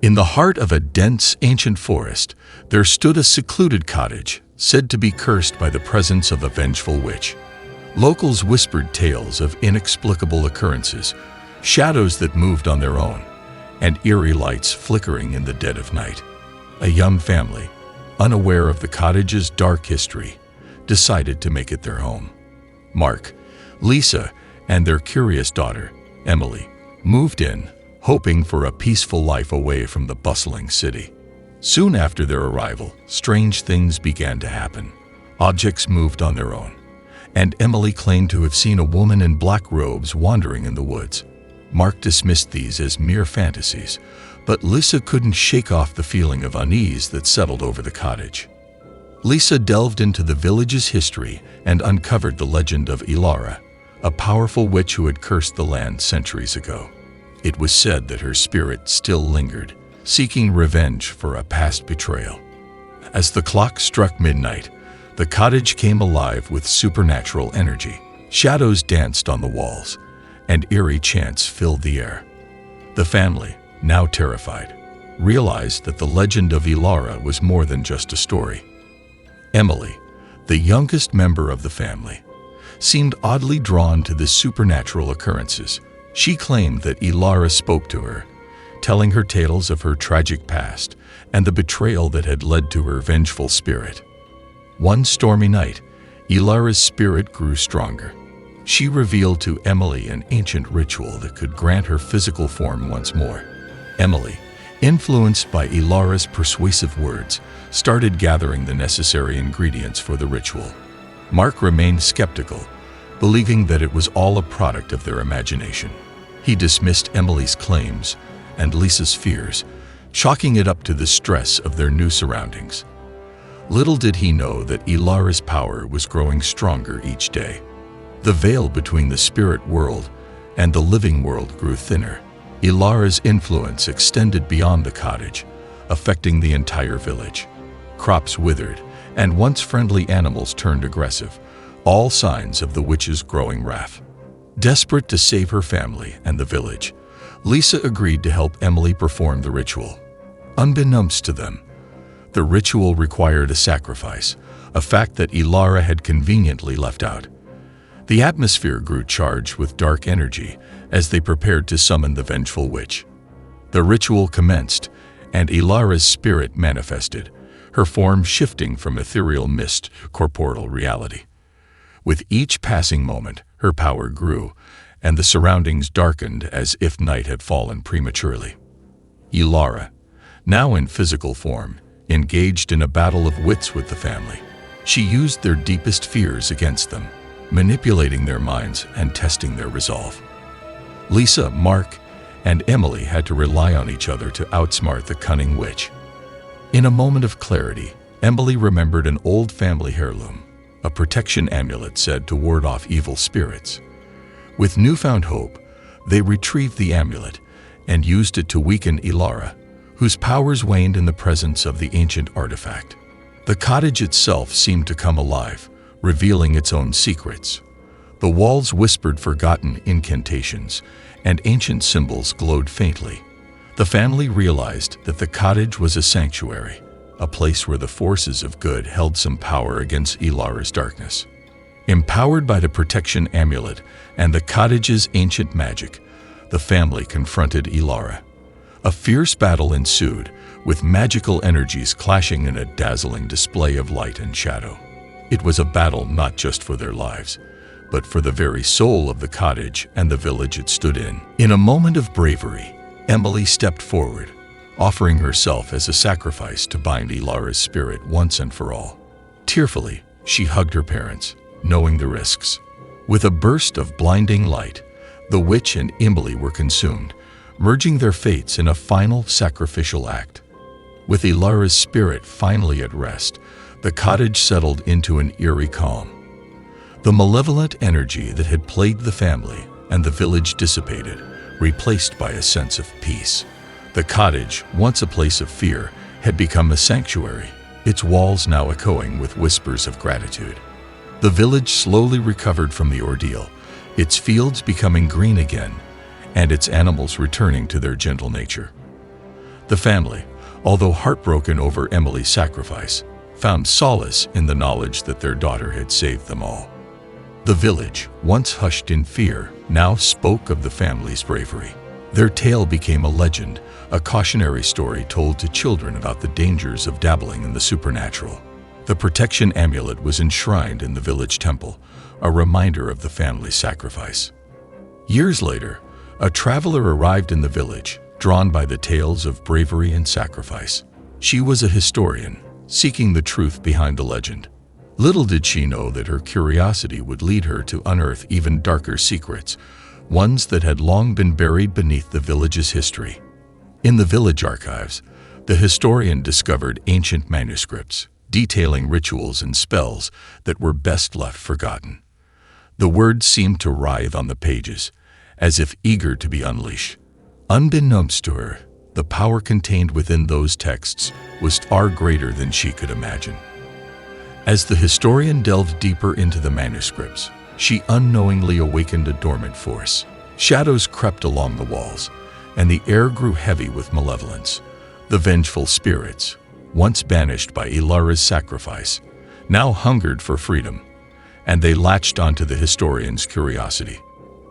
In the heart of a dense, ancient forest, there stood a secluded cottage, said to be cursed by the presence of a vengeful witch. Locals whispered tales of inexplicable occurrences, shadows that moved on their own, and eerie lights flickering in the dead of night. A young family, unaware of the cottage's dark history, decided to make it their home. Mark, Lisa, and their curious daughter, Emily, moved in, hoping for a peaceful life away from the bustling city. Soon after their arrival, strange things began to happen. Objects moved on their own, and Emily claimed to have seen a woman in black robes wandering in the woods. Mark dismissed these as mere fantasies, but Lisa couldn't shake off the feeling of unease that settled over the cottage. Lisa delved into the village's history and uncovered the legend of Ilara, a powerful witch who had cursed the land centuries ago. It was said that her spirit still lingered, seeking revenge for a past betrayal. As the clock struck midnight, the cottage came alive with supernatural energy. Shadows danced on the walls, and eerie chants filled the air. The family, now terrified, realized that the legend of Ilara was more than just a story. Emily, the youngest member of the family, seemed oddly drawn to the supernatural occurrences. She claimed that Ilara spoke to her, telling her tales of her tragic past and the betrayal that had led to her vengeful spirit. One stormy night, Ilara's spirit grew stronger. She revealed to Emily an ancient ritual that could grant her physical form once more. Emily, influenced by Ilara's persuasive words, started gathering the necessary ingredients for the ritual. Mark remained skeptical, believing that it was all a product of their imagination. He dismissed Emily's claims and Lisa's fears, chalking it up to the stress of their new surroundings. Little did he know that Ilara's power was growing stronger each day. The veil between the spirit world and the living world grew thinner. Ilara's influence extended beyond the cottage, affecting the entire village. Crops withered, and once friendly animals turned aggressive, all signs of the witch's growing wrath. Desperate to save her family and the village, Lisa agreed to help Emily perform the ritual. Unbeknownst to them, the ritual required a sacrifice, a fact that Ilara had conveniently left out. The atmosphere grew charged with dark energy as they prepared to summon the vengeful witch. The ritual commenced, and Ilara's spirit manifested, her form shifting from ethereal mist to corporeal reality. With each passing moment, her power grew, and the surroundings darkened as if night had fallen prematurely. Ilara, now in physical form, engaged in a battle of wits with the family. She used their deepest fears against them, manipulating their minds and testing their resolve. Lisa, Mark, and Emily had to rely on each other to outsmart the cunning witch. In a moment of clarity, Emily remembered an old family heirloom, a protection amulet said to ward off evil spirits. With newfound hope, they retrieved the amulet and used it to weaken Ilara, whose powers waned in the presence of the ancient artifact. The cottage itself seemed to come alive, revealing its own secrets. The walls whispered forgotten incantations, and ancient symbols glowed faintly. The family realized that the cottage was a sanctuary, a place where the forces of good held some power against Ilara's darkness. Empowered by the protection amulet and the cottage's ancient magic, the family confronted Ilara. A fierce battle ensued, with magical energies clashing in a dazzling display of light and shadow. It was a battle not just for their lives, but for the very soul of the cottage and the village it stood in. In a moment of bravery, Emily stepped forward, offering herself as a sacrifice to bind Ilara's spirit once and for all. Tearfully, she hugged her parents, knowing the risks. With a burst of blinding light, the witch and Emily were consumed, merging their fates in a final sacrificial act. With Ilara's spirit finally at rest, the cottage settled into an eerie calm. The malevolent energy that had plagued the family and the village dissipated, replaced by a sense of peace. The cottage, once a place of fear, had become a sanctuary, its walls now echoing with whispers of gratitude. The village slowly recovered from the ordeal, its fields becoming green again, and its animals returning to their gentle nature. The family, although heartbroken over Emily's sacrifice, found solace in the knowledge that their daughter had saved them all. The village, once hushed in fear, now spoke of the family's bravery. Their tale became a legend, a cautionary story told to children about the dangers of dabbling in the supernatural. The protection amulet was enshrined in the village temple, a reminder of the family's sacrifice. Years later, a traveler arrived in the village, drawn by the tales of bravery and sacrifice. She was a historian, seeking the truth behind the legend. Little did she know that her curiosity would lead her to unearth even darker secrets, ones that had long been buried beneath the village's history. In the village archives, the historian discovered ancient manuscripts, detailing rituals and spells that were best left forgotten. The words seemed to writhe on the pages, as if eager to be unleashed. Unbeknownst to her, the power contained within those texts was far greater than she could imagine. As the historian delved deeper into the manuscripts, she unknowingly awakened a dormant force. Shadows crept along the walls, and the air grew heavy with malevolence. The vengeful spirits, once banished by Ilara's sacrifice, now hungered for freedom, and they latched onto the historian's curiosity.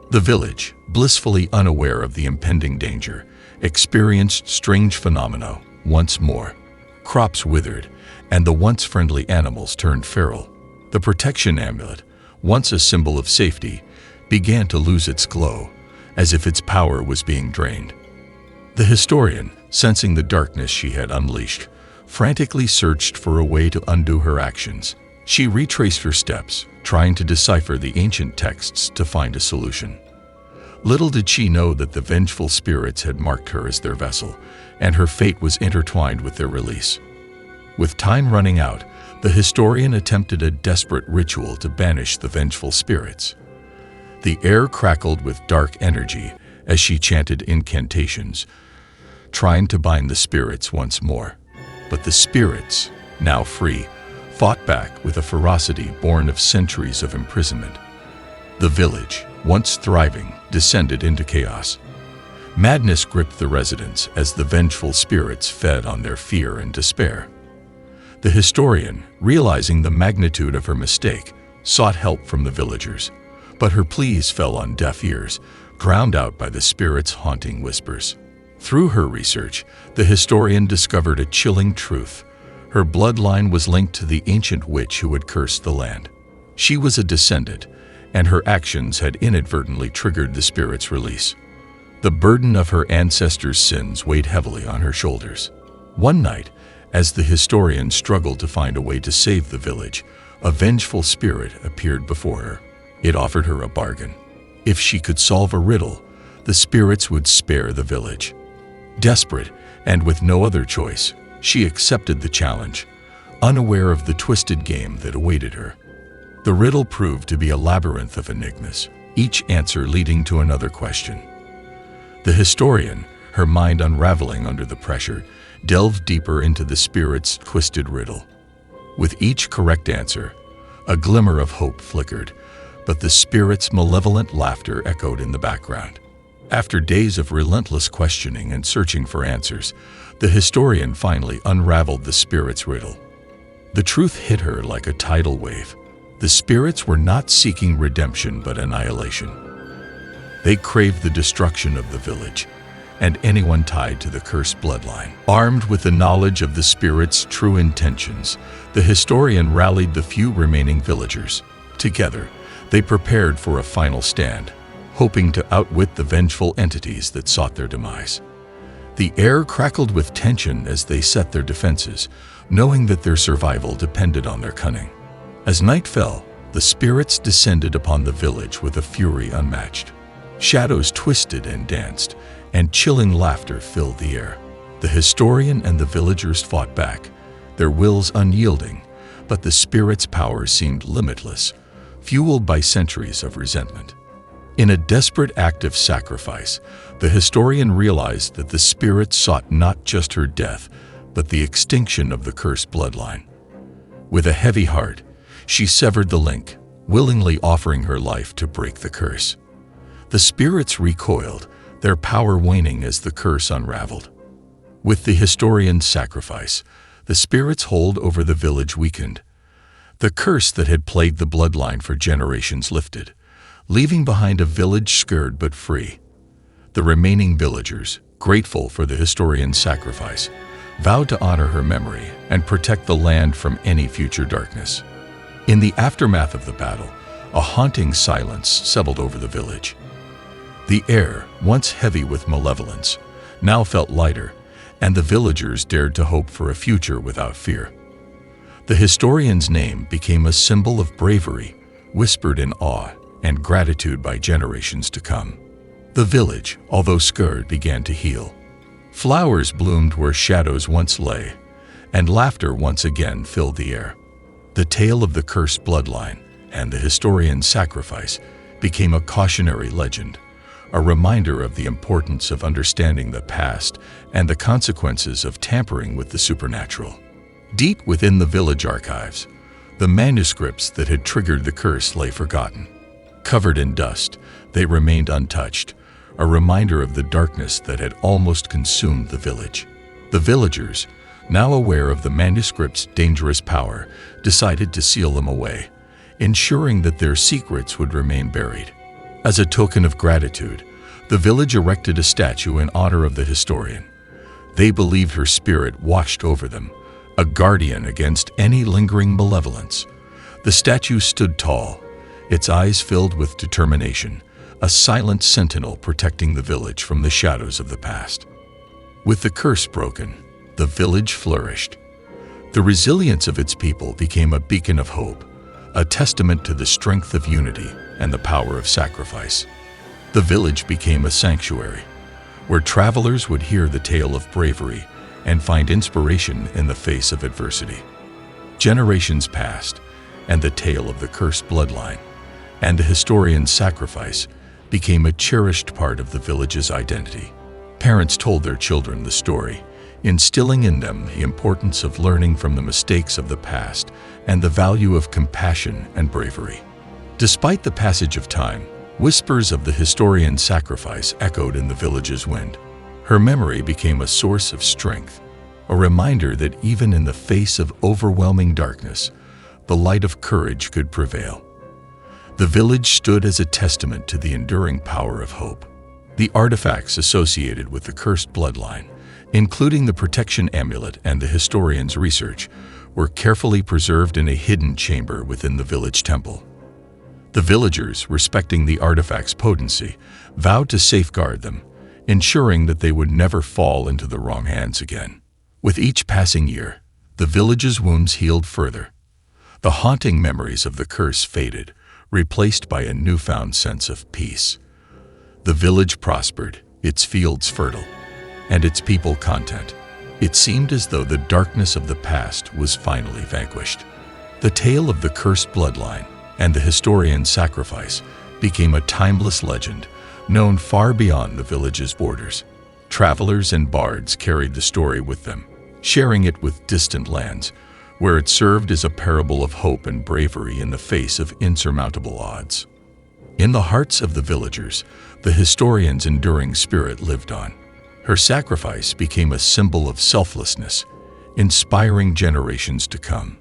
The village, blissfully unaware of the impending danger, experienced strange phenomena once more. Crops withered, and the once friendly animals turned feral. The protection amulet, once a symbol of safety, began to lose its glow, as if its power was being drained. The historian, sensing the darkness she had unleashed, frantically searched for a way to undo her actions. She retraced her steps, trying to decipher the ancient texts to find a solution. Little did she know that the vengeful spirits had marked her as their vessel, and her fate was intertwined with their release. With time running out, the historian attempted a desperate ritual to banish the vengeful spirits. The air crackled with dark energy as she chanted incantations, trying to bind the spirits once more. But the spirits, now free, fought back with a ferocity born of centuries of imprisonment. The village, once thriving, descended into chaos. Madness gripped the residents as the vengeful spirits fed on their fear and despair. The historian, realizing the magnitude of her mistake, sought help from the villagers, but her pleas fell on deaf ears, drowned out by the spirits' haunting whispers. Through her research, the historian discovered a chilling truth. Her bloodline was linked to the ancient witch who had cursed the land. She was a descendant, and her actions had inadvertently triggered the spirit's release. The burden of her ancestors' sins weighed heavily on her shoulders. One night, as the historian struggled to find a way to save the village, a vengeful spirit appeared before her. It offered her a bargain. If she could solve a riddle, the spirits would spare the village. Desperate, and with no other choice, she accepted the challenge, unaware of the twisted game that awaited her. The riddle proved to be a labyrinth of enigmas, each answer leading to another question. The historian, her mind unraveling under the pressure, delved deeper into the spirit's twisted riddle. With each correct answer, a glimmer of hope flickered, but the spirit's malevolent laughter echoed in the background. After days of relentless questioning and searching for answers, the historian finally unraveled the spirit's riddle. The truth hit her like a tidal wave. The spirits were not seeking redemption but annihilation. They craved the destruction of the village and anyone tied to the cursed bloodline. Armed with the knowledge of the spirit's true intentions, the historian rallied the few remaining villagers. Together, they prepared for a final stand, hoping to outwit the vengeful entities that sought their demise. The air crackled with tension as they set their defenses, knowing that their survival depended on their cunning. As night fell, the spirits descended upon the village with a fury unmatched. Shadows twisted and danced, and chilling laughter filled the air. The historian and the villagers fought back, their wills unyielding, but the spirit's power seemed limitless, fueled by centuries of resentment. In a desperate act of sacrifice, the historian realized that the spirit sought not just her death, but the extinction of the cursed bloodline. With a heavy heart, she severed the link, willingly offering her life to break the curse. The spirits recoiled, their power waning as the curse unraveled. With the historian's sacrifice, the spirits' hold over the village weakened. The curse that had plagued the bloodline for generations lifted, leaving behind a village scared but free. The remaining villagers, grateful for the historian's sacrifice, vowed to honor her memory and protect the land from any future darkness. In the aftermath of the battle, a haunting silence settled over the village. The air, once heavy with malevolence, now felt lighter, and the villagers dared to hope for a future without fear. The historian's name became a symbol of bravery, whispered in awe and gratitude by generations to come. The village, although scarred, began to heal. Flowers bloomed where shadows once lay, and laughter once again filled the air. The tale of the cursed bloodline and the historian's sacrifice became a cautionary legend, a reminder of the importance of understanding the past and the consequences of tampering with the supernatural. Deep within the village archives, the manuscripts that had triggered the curse lay forgotten. Covered in dust, they remained untouched, a reminder of the darkness that had almost consumed the village. The villagers, now aware of the manuscript's dangerous power, decided to seal them away, ensuring that their secrets would remain buried. As a token of gratitude, the village erected a statue in honor of the historian. They believed her spirit watched over them, a guardian against any lingering malevolence. The statue stood tall, its eyes filled with determination, a silent sentinel protecting the village from the shadows of the past. With the curse broken, the village flourished. The resilience of its people became a beacon of hope, a testament to the strength of unity and the power of sacrifice. The village became a sanctuary, where travelers would hear the tale of bravery and find inspiration in the face of adversity. Generations passed, and the tale of the cursed bloodline and the historian's sacrifice became a cherished part of the village's identity. Parents told their children the story, instilling in them the importance of learning from the mistakes of the past and the value of compassion and bravery. Despite the passage of time, whispers of the historian's sacrifice echoed in the village's wind. Her memory became a source of strength, a reminder that even in the face of overwhelming darkness, the light of courage could prevail. The village stood as a testament to the enduring power of hope. The artifacts associated with the cursed bloodline, including the protection amulet and the historian's research, were carefully preserved in a hidden chamber within the village temple. The villagers, respecting the artifact's potency, vowed to safeguard them, ensuring that they would never fall into the wrong hands again. With each passing year, the village's wounds healed further. The haunting memories of the curse faded, replaced by a newfound sense of peace. The village prospered, its fields fertile, and its people content. It seemed as though the darkness of the past was finally vanquished. The tale of the cursed bloodline and the historian's sacrifice became a timeless legend, known far beyond the village's borders. Travelers and bards carried the story with them, sharing it with distant lands, where it served as a parable of hope and bravery in the face of insurmountable odds. In the hearts of the villagers, the historian's enduring spirit lived on. Her sacrifice became a symbol of selflessness, inspiring generations to come.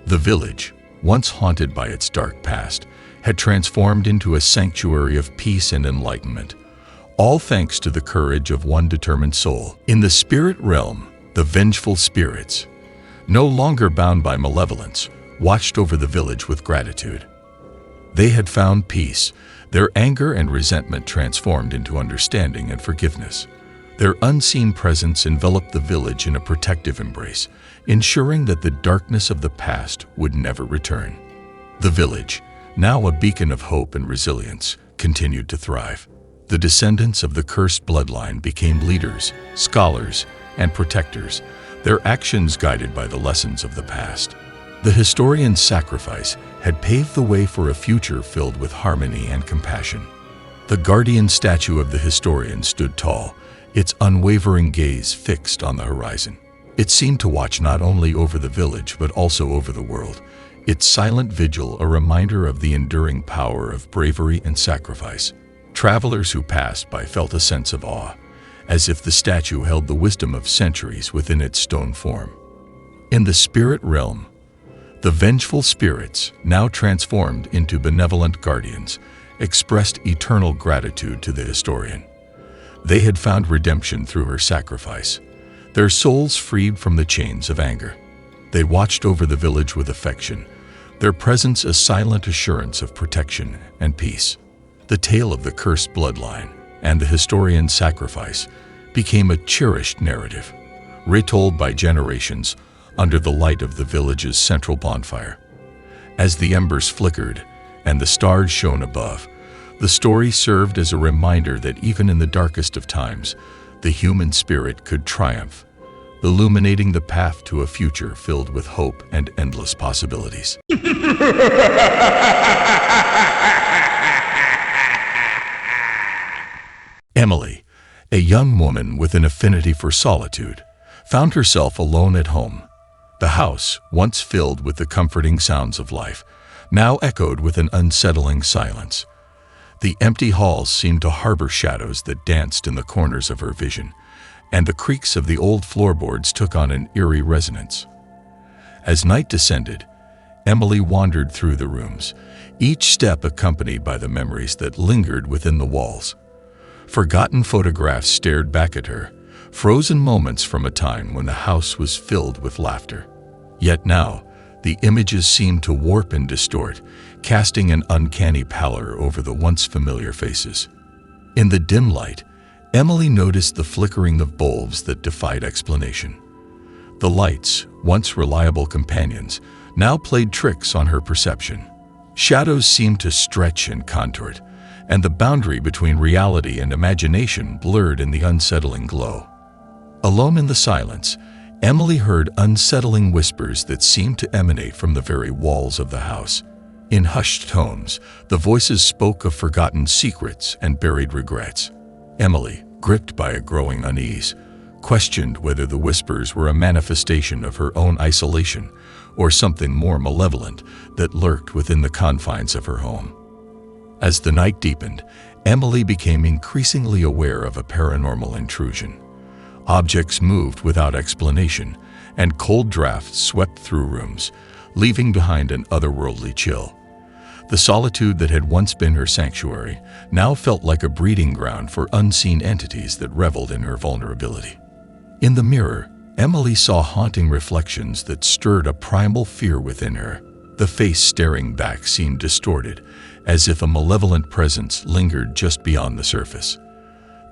The village, once haunted by its dark past, had transformed into a sanctuary of peace and enlightenment, all thanks to the courage of one determined soul. In the spirit realm, the vengeful spirits, no longer bound by malevolence, watched over the village with gratitude. They had found peace, their anger and resentment transformed into understanding and forgiveness. Their unseen presence enveloped the village in a protective embrace, ensuring that the darkness of the past would never return. The village, now a beacon of hope and resilience, continued to thrive. The descendants of the cursed bloodline became leaders, scholars, and protectors, their actions guided by the lessons of the past. The historian's sacrifice had paved the way for a future filled with harmony and compassion. The guardian statue of the historian stood tall, its unwavering gaze fixed on the horizon. It seemed to watch not only over the village but also over the world, its silent vigil a reminder of the enduring power of bravery and sacrifice. Travelers who passed by felt a sense of awe, as if the statue held the wisdom of centuries within its stone form. In the spirit realm, the vengeful spirits, now transformed into benevolent guardians, expressed eternal gratitude to the historian. They had found redemption through her sacrifice, their souls freed from the chains of anger. They watched over the village with affection, their presence a silent assurance of protection and peace. The tale of the cursed bloodline and the historian's sacrifice became a cherished narrative, retold by generations under the light of the village's central bonfire. As the embers flickered and the stars shone above, the story served as a reminder that even in the darkest of times, the human spirit could triumph, illuminating the path to a future filled with hope and endless possibilities. Emily, a young woman with an affinity for solitude, found herself alone at home. The house, once filled with the comforting sounds of life, now echoed with an unsettling silence. The empty halls seemed to harbor shadows that danced in the corners of her vision, and the creaks of the old floorboards took on an eerie resonance. As night descended, Emily wandered through the rooms, each step accompanied by the memories that lingered within the walls. Forgotten photographs stared back at her, frozen moments from a time when the house was filled with laughter. Yet now, the images seemed to warp and distort, casting an uncanny pallor over the once familiar faces. In the dim light, Emily noticed the flickering of bulbs that defied explanation. The lights, once reliable companions, now played tricks on her perception. Shadows seemed to stretch and contort, and the boundary between reality and imagination blurred in the unsettling glow. Alone in the silence, Emily heard unsettling whispers that seemed to emanate from the very walls of the house. In hushed tones, the voices spoke of forgotten secrets and buried regrets. Emily, gripped by a growing unease, questioned whether the whispers were a manifestation of her own isolation or something more malevolent that lurked within the confines of her home. As the night deepened, Emily became increasingly aware of a paranormal intrusion. Objects moved without explanation, and cold drafts swept through rooms, leaving behind an otherworldly chill. The solitude that had once been her sanctuary now felt like a breeding ground for unseen entities that reveled in her vulnerability. In the mirror, Emily saw haunting reflections that stirred a primal fear within her. The face staring back seemed distorted, as if a malevolent presence lingered just beyond the surface.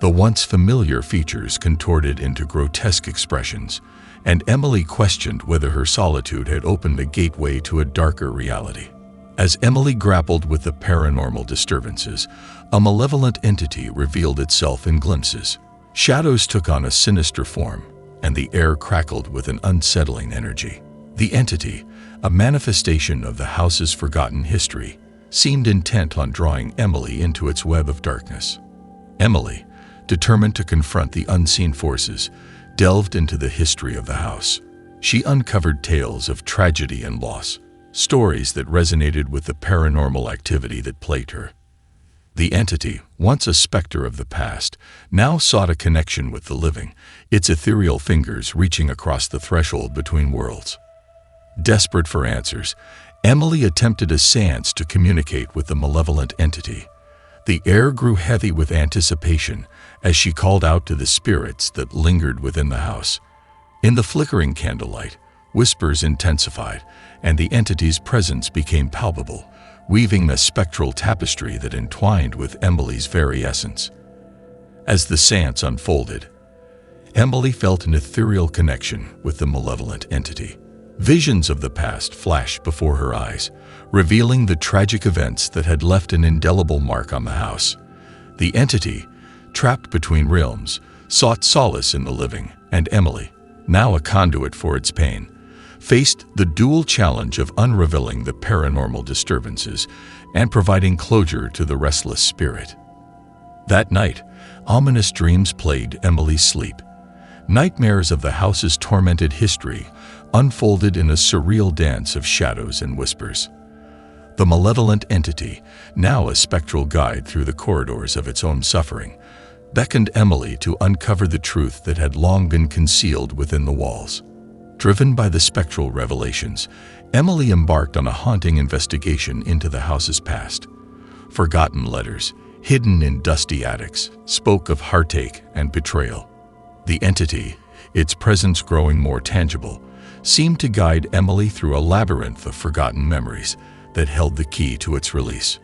The once familiar features contorted into grotesque expressions, and Emily questioned whether her solitude had opened a gateway to a darker reality. As Emily grappled with the paranormal disturbances, a malevolent entity revealed itself in glimpses. Shadows took on a sinister form, and the air crackled with an unsettling energy. The entity, a manifestation of the house's forgotten history, seemed intent on drawing Emily into its web of darkness. Emily, determined to confront the unseen forces, delved into the history of the house. She uncovered tales of tragedy and loss, stories that resonated with the paranormal activity that plagued her. The entity, once a specter of the past, now sought a connection with the living, its ethereal fingers reaching across the threshold between worlds. Desperate for answers, Emily attempted a seance to communicate with the malevolent entity. The air grew heavy with anticipation as she called out to the spirits that lingered within the house. In the flickering candlelight, whispers intensified, and the entity's presence became palpable, weaving a spectral tapestry that entwined with Emily's very essence. As the seance unfolded, Emily felt an ethereal connection with the malevolent entity. Visions of the past flashed before her eyes, revealing the tragic events that had left an indelible mark on the house. The entity, trapped between realms, sought solace in the living, and Emily, now a conduit for its pain, faced the dual challenge of unraveling the paranormal disturbances and providing closure to the restless spirit. That night, ominous dreams plagued Emily's sleep. Nightmares of the house's tormented history unfolded in a surreal dance of shadows and whispers. The malevolent entity, now a spectral guide through the corridors of its own suffering, beckoned Emily to uncover the truth that had long been concealed within the walls. Driven by the spectral revelations, Emily embarked on a haunting investigation into the house's past. Forgotten letters, hidden in dusty attics, spoke of heartache and betrayal. The entity, its presence growing more tangible, seemed to guide Emily through a labyrinth of forgotten memories that held the key to its release.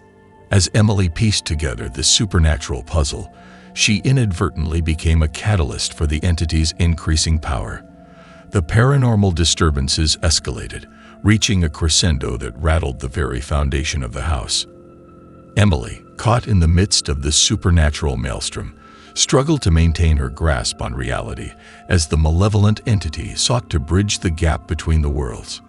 As Emily pieced together the supernatural puzzle, she inadvertently became a catalyst for the entity's increasing power. The paranormal disturbances escalated, reaching a crescendo that rattled the very foundation of the house. Emily, caught in the midst of the supernatural maelstrom, struggled to maintain her grasp on reality as the malevolent entity sought to bridge the gap between the worlds.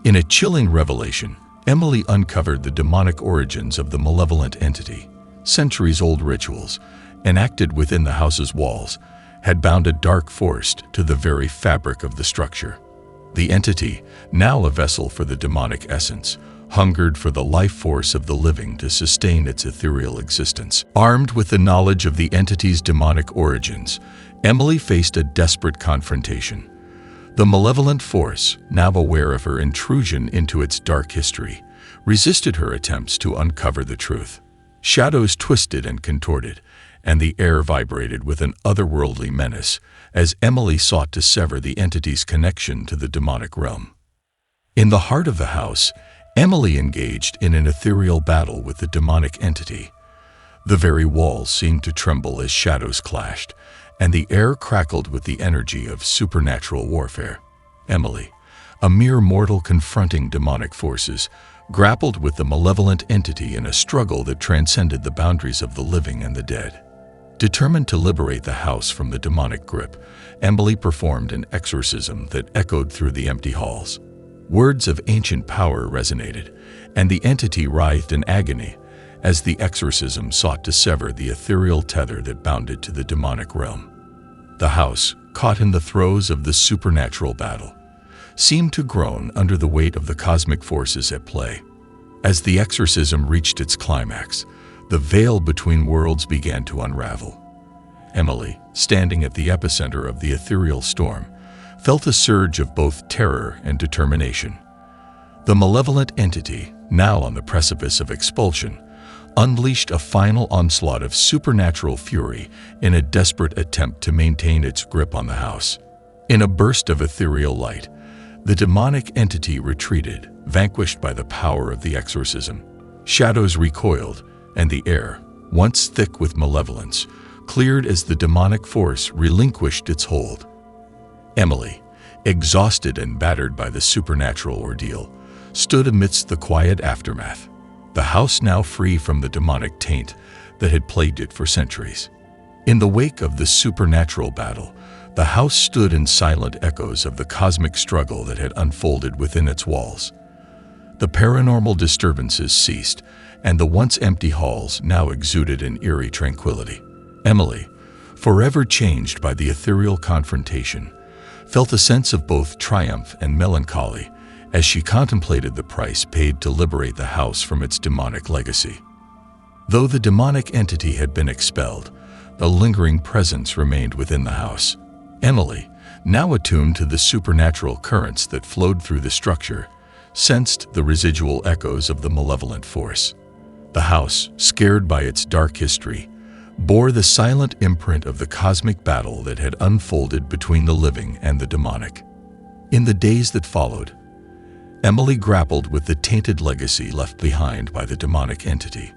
In a chilling revelation, Emily uncovered the demonic origins of the malevolent entity. Centuries-old rituals, enacted within the house's walls, had bound a dark force to the very fabric of the structure. The entity, now a vessel for the demonic essence, hungered for the life force of the living to sustain its ethereal existence. Armed with the knowledge of the entity's demonic origins, Emily faced a desperate confrontation. The malevolent force, now aware of her intrusion into its dark history, resisted her attempts to uncover the truth. Shadows twisted and contorted, and the air vibrated with an otherworldly menace as Emily sought to sever the entity's connection to the demonic realm. In the heart of the house, Emily engaged in an ethereal battle with the demonic entity. The very walls seemed to tremble as shadows clashed, and the air crackled with the energy of supernatural warfare. Emily, a mere mortal confronting demonic forces, grappled with the malevolent entity in a struggle that transcended the boundaries of the living and the dead. Determined to liberate the house from the demonic grip, Emily performed an exorcism that echoed through the empty halls. Words of ancient power resonated, and the entity writhed in agony as the exorcism sought to sever the ethereal tether that bound it to the demonic realm. The house, caught in the throes of the supernatural battle, seemed to groan under the weight of the cosmic forces at play. As the exorcism reached its climax, the veil between worlds began to unravel. Emily, standing at the epicenter of the ethereal storm, felt a surge of both terror and determination. The malevolent entity, now on the precipice of expulsion, unleashed a final onslaught of supernatural fury in a desperate attempt to maintain its grip on the house. In a burst of ethereal light, the demonic entity retreated, vanquished by the power of the exorcism. Shadows recoiled, and the air, once thick with malevolence, cleared as the demonic force relinquished its hold. Emily, exhausted and battered by the supernatural ordeal, stood amidst the quiet aftermath, the house now free from the demonic taint that had plagued it for centuries. In the wake of the supernatural battle, the house stood in silent echoes of the cosmic struggle that had unfolded within its walls. The paranormal disturbances ceased, and the once empty halls now exuded an eerie tranquility. Emily, forever changed by the ethereal confrontation, felt a sense of both triumph and melancholy as she contemplated the price paid to liberate the house from its demonic legacy. Though the demonic entity had been expelled, the lingering presence remained within the house. Emily, now attuned to the supernatural currents that flowed through the structure, sensed the residual echoes of the malevolent force. The house, scared by its dark history, bore the silent imprint of the cosmic battle that had unfolded between the living and the demonic. In the days that followed, Emily grappled with the tainted legacy left behind by the demonic entity.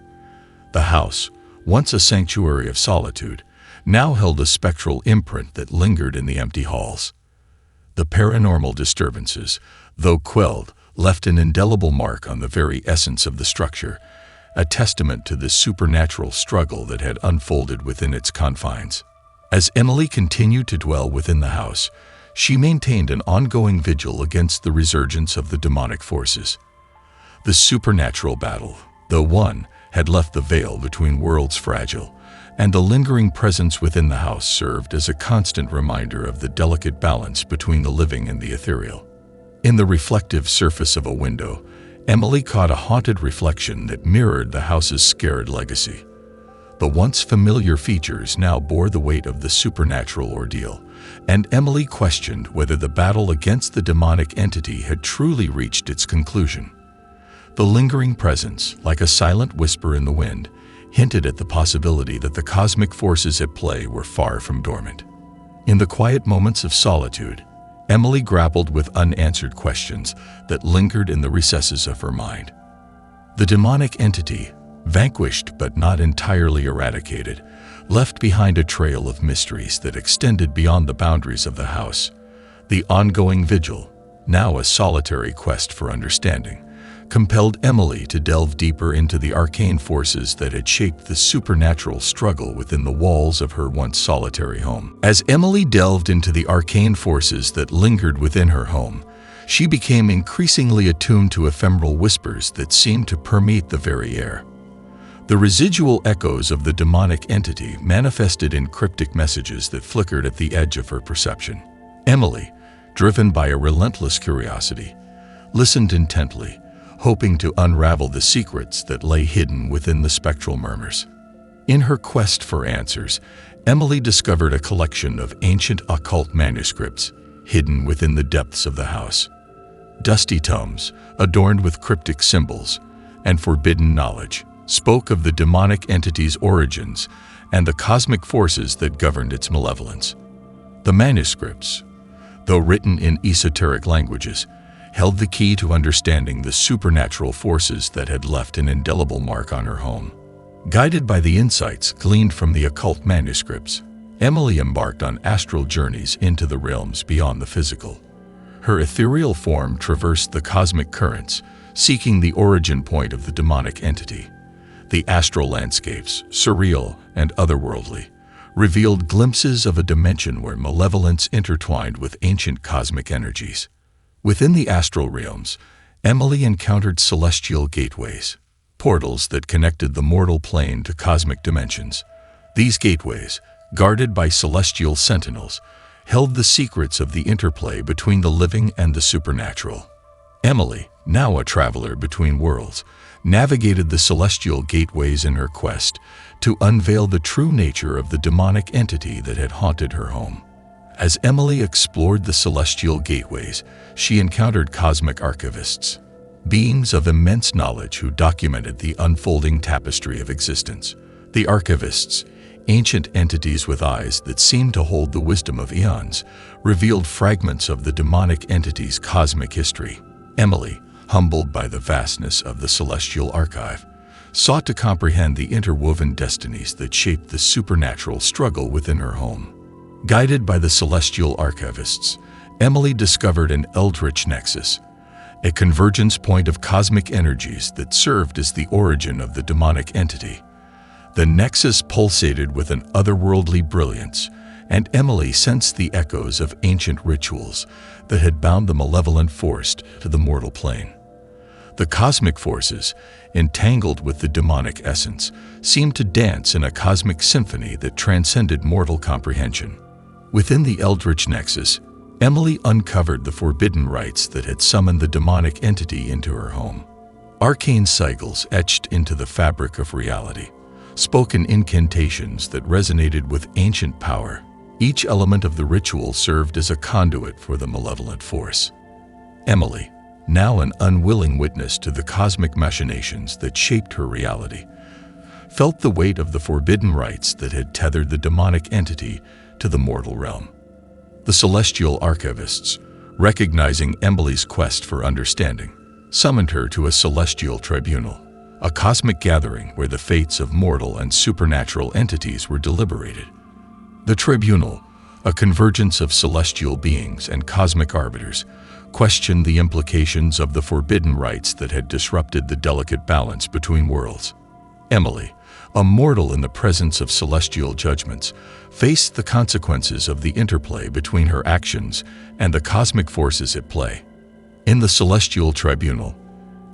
The house, once a sanctuary of solitude, now held a spectral imprint that lingered in the empty halls. The paranormal disturbances, though quelled, left an indelible mark on the very essence of the structure, a testament to the supernatural struggle that had unfolded within its confines. As Emily continued to dwell within the house, she maintained an ongoing vigil against the resurgence of the demonic forces. The supernatural battle, though won, had left the veil between worlds fragile, and the lingering presence within the house served as a constant reminder of the delicate balance between the living and the ethereal. In the reflective surface of a window, Emily caught a haunted reflection that mirrored the house's scared legacy. The once familiar features now bore the weight of the supernatural ordeal, and Emily questioned whether the battle against the demonic entity had truly reached its conclusion. The lingering presence, like a silent whisper in the wind, hinted at the possibility that the cosmic forces at play were far from dormant. In the quiet moments of solitude, Emily grappled with unanswered questions that lingered in the recesses of her mind. The demonic entity, vanquished but not entirely eradicated, left behind a trail of mysteries that extended beyond the boundaries of the house. The ongoing vigil, now a solitary quest for understanding, compelled Emily to delve deeper into the arcane forces that had shaped the supernatural struggle within the walls of her once solitary home. As Emily delved into the arcane forces that lingered within her home, she became increasingly attuned to ephemeral whispers that seemed to permeate the very air. The residual echoes of the demonic entity manifested in cryptic messages that flickered at the edge of her perception. Emily, driven by a relentless curiosity, listened intently, hoping to unravel the secrets that lay hidden within the spectral murmurs. In her quest for answers, Emily discovered a collection of ancient occult manuscripts hidden within the depths of the house. Dusty tomes, adorned with cryptic symbols and forbidden knowledge, spoke of the demonic entity's origins and the cosmic forces that governed its malevolence. The manuscripts, though written in esoteric languages, held the key to understanding the supernatural forces that had left an indelible mark on her home. Guided by the insights gleaned from the occult manuscripts, Emily embarked on astral journeys into the realms beyond the physical. Her ethereal form traversed the cosmic currents, seeking the origin point of the demonic entity. The astral landscapes, surreal and otherworldly, revealed glimpses of a dimension where malevolence intertwined with ancient cosmic energies. Within the astral realms, Emily encountered celestial gateways, portals that connected the mortal plane to cosmic dimensions. These gateways, guarded by celestial sentinels, held the secrets of the interplay between the living and the supernatural. Emily, now a traveler between worlds, navigated the celestial gateways in her quest to unveil the true nature of the demonic entity that had haunted her home. As Emily explored the celestial gateways, she encountered cosmic archivists, beings of immense knowledge who documented the unfolding tapestry of existence. The archivists, ancient entities with eyes that seemed to hold the wisdom of eons, revealed fragments of the demonic entity's cosmic history. Emily, humbled by the vastness of the celestial archive, sought to comprehend the interwoven destinies that shaped the supernatural struggle within her home. Guided by the celestial archivists, Emily discovered an eldritch nexus, a convergence point of cosmic energies that served as the origin of the demonic entity. The nexus pulsated with an otherworldly brilliance, and Emily sensed the echoes of ancient rituals that had bound the malevolent force to the mortal plane. The cosmic forces, entangled with the demonic essence, seemed to dance in a cosmic symphony that transcended mortal comprehension. Within the eldritch nexus, Emily uncovered the forbidden rites that had summoned the demonic entity into her home. Arcane sigils etched into the fabric of reality, spoken incantations that resonated with ancient power. Each element of the ritual served as a conduit for the malevolent force. Emily, now an unwilling witness to the cosmic machinations that shaped her reality, felt the weight of the forbidden rites that had tethered the demonic entity to the mortal realm. The celestial archivists, recognizing Emily's quest for understanding, summoned her to a celestial tribunal, a cosmic gathering where the fates of mortal and supernatural entities were deliberated. The tribunal, a convergence of celestial beings and cosmic arbiters, questioned the implications of the forbidden rites that had disrupted the delicate balance between worlds. Emily, a mortal in the presence of celestial judgments, faced the consequences of the interplay between her actions and the cosmic forces at play. In the celestial tribunal,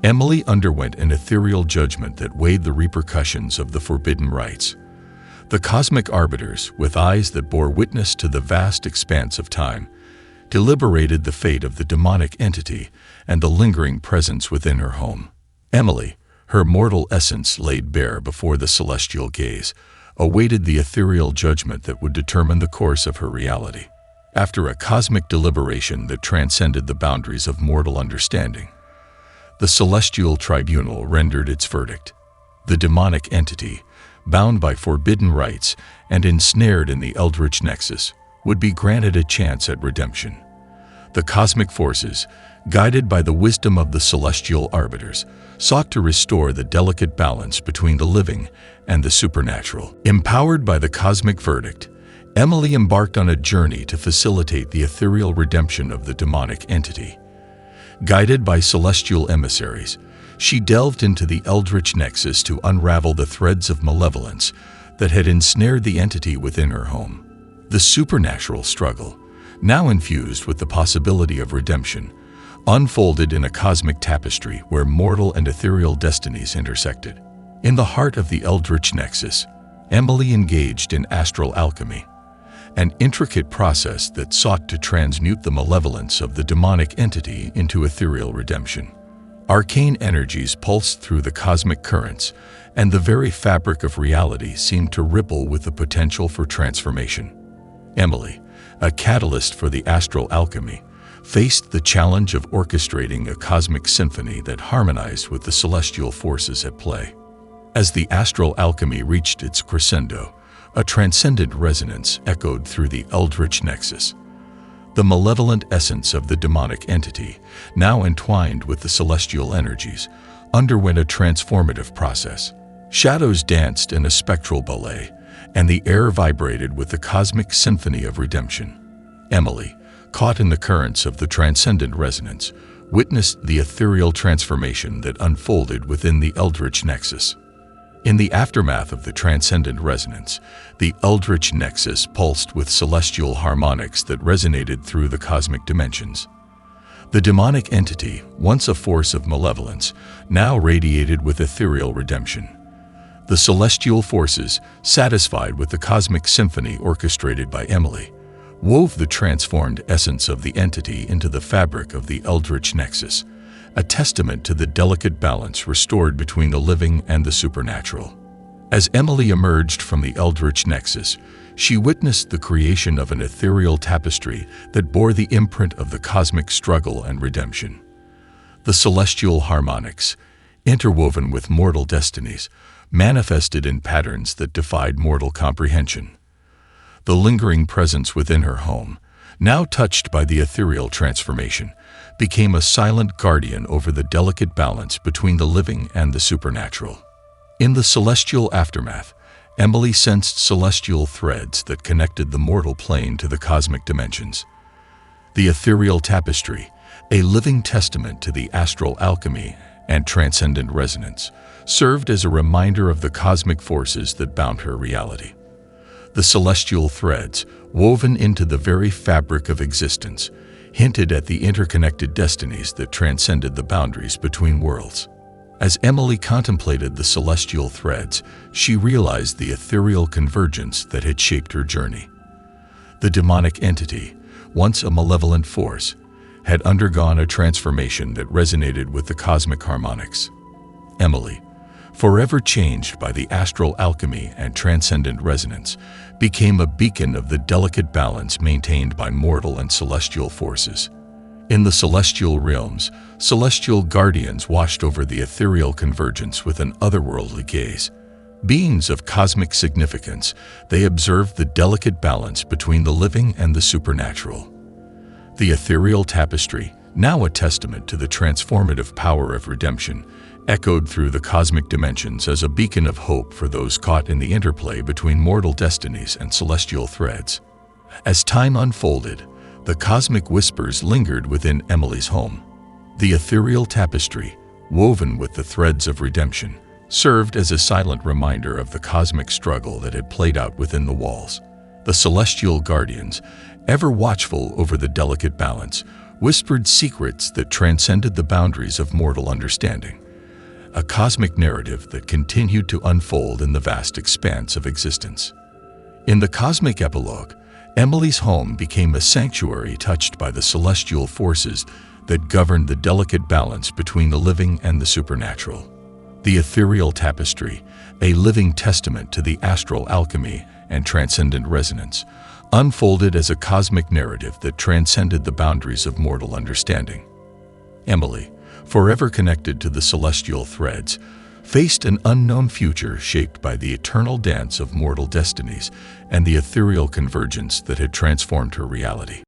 Emily underwent an ethereal judgment that weighed the repercussions of the forbidden rites. The cosmic arbiters, with eyes that bore witness to the vast expanse of time, deliberated the fate of the demonic entity and the lingering presence within her home. Emily, her mortal essence laid bare before the celestial gaze, awaited the ethereal judgment that would determine the course of her reality. After a cosmic deliberation that transcended the boundaries of mortal understanding, the celestial tribunal rendered its verdict. The demonic entity, bound by forbidden rites and ensnared in the eldritch nexus, would be granted a chance at redemption. The cosmic forces, guided by the wisdom of the celestial arbiters, sought to restore the delicate balance between the living and the supernatural. Empowered by the cosmic verdict, Emily embarked on a journey to facilitate the ethereal redemption of the demonic entity. Guided by celestial emissaries, she delved into the eldritch nexus to unravel the threads of malevolence that had ensnared the entity within her home. The supernatural struggle, now infused with the possibility of redemption, unfolded in a cosmic tapestry where mortal and ethereal destinies intersected. In the heart of the eldritch nexus, Emily engaged in astral alchemy, an intricate process that sought to transmute the malevolence of the demonic entity into ethereal redemption. Arcane energies pulsed through the cosmic currents, and the very fabric of reality seemed to ripple with the potential for transformation. Emily, a catalyst for the astral alchemy, faced the challenge of orchestrating a cosmic symphony that harmonized with the celestial forces at play. As the astral alchemy reached its crescendo, a transcendent resonance echoed through the eldritch nexus. The malevolent essence of the demonic entity, now entwined with the celestial energies, underwent a transformative process. Shadows danced in a spectral ballet, and the air vibrated with the cosmic symphony of redemption. Emily, caught in the currents of the transcendent resonance, witnessed the ethereal transformation that unfolded within the eldritch nexus. In the aftermath of the transcendent resonance, the eldritch nexus pulsed with celestial harmonics that resonated through the cosmic dimensions. The demonic entity, once a force of malevolence, now radiated with ethereal redemption. The celestial forces, satisfied with the cosmic symphony orchestrated by Emily, wove the transformed essence of the entity into the fabric of the eldritch nexus, a testament to the delicate balance restored between the living and the supernatural. As Emily emerged from the eldritch nexus, she witnessed the creation of an ethereal tapestry that bore the imprint of the cosmic struggle and redemption. The celestial harmonics, interwoven with mortal destinies, manifested in patterns that defied mortal comprehension. The lingering presence within her home, now touched by the ethereal transformation, became a silent guardian over the delicate balance between the living and the supernatural. In the celestial aftermath, Emily sensed celestial threads that connected the mortal plane to the cosmic dimensions. The ethereal tapestry, a living testament to the astral alchemy and transcendent resonance, served as a reminder of the cosmic forces that bound her reality. The celestial threads, woven into the very fabric of existence, hinted at the interconnected destinies that transcended the boundaries between worlds. As Emily contemplated the celestial threads, she realized the ethereal convergence that had shaped her journey. The demonic entity, once a malevolent force, had undergone a transformation that resonated with the cosmic harmonics. Emily, forever changed by the astral alchemy and transcendent resonance, became a beacon of the delicate balance maintained by mortal and celestial forces. In the celestial realms, celestial guardians watched over the ethereal convergence with an otherworldly gaze. Beings of cosmic significance, they observed the delicate balance between the living and the supernatural. The ethereal tapestry, now a testament to the transformative power of redemption, echoed through the cosmic dimensions as a beacon of hope for those caught in the interplay between mortal destinies and celestial threads. As time unfolded, the cosmic whispers lingered within Emily's home. The ethereal tapestry, woven with the threads of redemption, served as a silent reminder of the cosmic struggle that had played out within the walls. The celestial guardians, ever watchful over the delicate balance, whispered secrets that transcended the boundaries of mortal understanding. A cosmic narrative that continued to unfold in the vast expanse of existence. In the cosmic epilogue, Emily's home became a sanctuary touched by the celestial forces that governed the delicate balance between the living and the supernatural. The ethereal tapestry, a living testament to the astral alchemy and transcendent resonance, unfolded as a cosmic narrative that transcended the boundaries of mortal understanding. Emily, forever connected to the celestial threads, faced an unknown future shaped by the eternal dance of mortal destinies and the ethereal convergence that had transformed her reality.